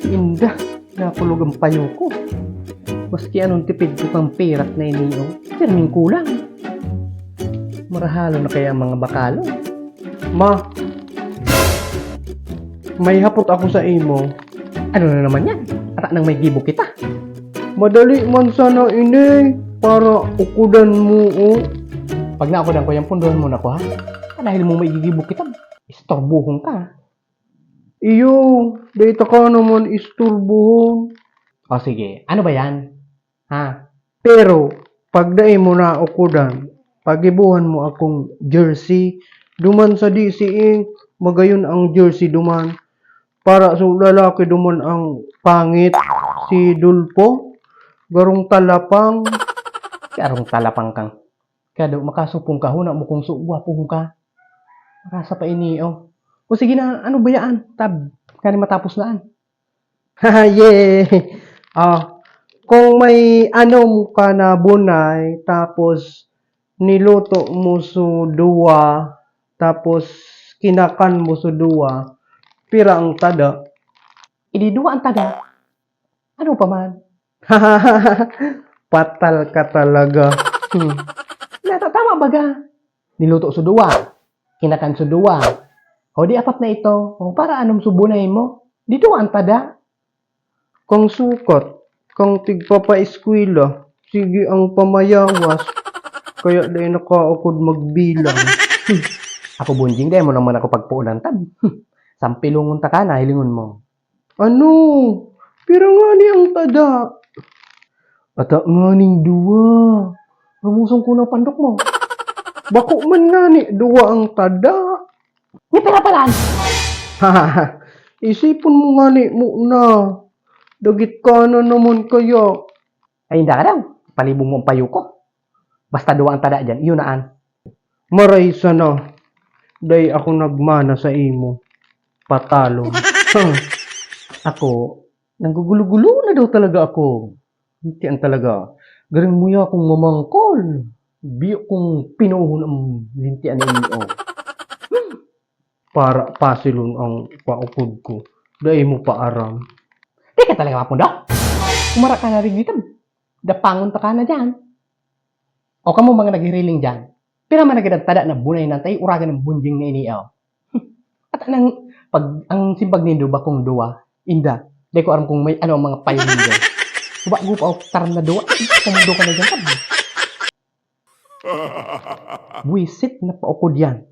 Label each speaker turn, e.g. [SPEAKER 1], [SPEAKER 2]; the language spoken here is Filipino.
[SPEAKER 1] Inda, nakulog ang payo ko. Maski anong tipid ko kang perat na iniyo, pirming kulang. Marahalo na kaya ang mga bakalo.
[SPEAKER 2] Ma, may hapot ako sa imo.
[SPEAKER 1] Ano na naman yan? Ata nang may gibo kita.
[SPEAKER 2] Madali man sana ini para ukudan mo oh.
[SPEAKER 1] Pag naakudan ko yung punduhan mo na ko ha. Dahil mo may gigibo kita, istorbuhong ka.
[SPEAKER 2] Iyo, data ka naman isturbuhon.
[SPEAKER 1] O sige, ano ba yan? Ha?
[SPEAKER 2] Pero, pagdae mo na ukudan, pagibuhan mo akong jersey, duman sa DCE, magayon ang jersey duman. Para sa lalaki duman ang pangit, si Dulpo, garong talapang.
[SPEAKER 1] Karong talapang kang. Kaya daw makasupong ka, huna mo kung suwapong ka. Makasa pa iniyo. O sige na, ano ba yan? Tab, kani matapos naan.
[SPEAKER 2] Haha, yeah. Kung may anom ka na bunay, tapos niluto mo sa duwa, tapos kinakan mo sa duwa, pira ang tada.
[SPEAKER 1] Ididuwa ang taga. Ano pa man?
[SPEAKER 2] Patal ka talaga.
[SPEAKER 1] Natatama baga. Niluto sa duwa. Kinakan sa duwa. O di apat na ito. O para anong subunay mo? Dito ang tada.
[SPEAKER 2] Kang sukat, kang tigpapa-eskwela, sige ang pamayawas, kaya dahil nakaukod magbilang.
[SPEAKER 1] Ako bunjing dahil mo naman ako pagpuunan tab. Sampilungon ta ka na, hilingon mo.
[SPEAKER 2] Ano? Pira nga ni ang tada. Ata nga ning duwa.
[SPEAKER 1] Rumusong ko ng pandok mo.
[SPEAKER 2] Bako man nga ni duwa ang tada.
[SPEAKER 1] May pera palaan.
[SPEAKER 2] Hahaha. Isipon mo nga ni mo na. Dagit ka na naman kaya.
[SPEAKER 1] Ay hindi ka daw. Palibong mo ang payo ko. Basta duwa ang tada dyan. Iyon naan.
[SPEAKER 2] Maray sana. Day ako nagmana sa imo. Patalon.
[SPEAKER 1] Ako, nanggugulo-gulo na daw talaga ako. Hindi ang talaga. Garing mo ya akong mamangkol. Biyo kong pinuhon ang lintian na iyo.
[SPEAKER 2] Para pasilon ang paukod ko. Day mo paaram.
[SPEAKER 1] Di ka talaga mapundok. Umara ka na rin dito. Dapangon ta ka na dyan. O kamo mga naghiriling dyan. Pira man nagdagtada na bunay na tayo uragan ng bunjing na iniyaw. At anang pag ang simpag nindo ba kung duwa, inda. Di ko alam kung may ano ang mga payo nindo. Gupa o taram na duwa. Kumundo ka na dyan. Wisit na paukod yan.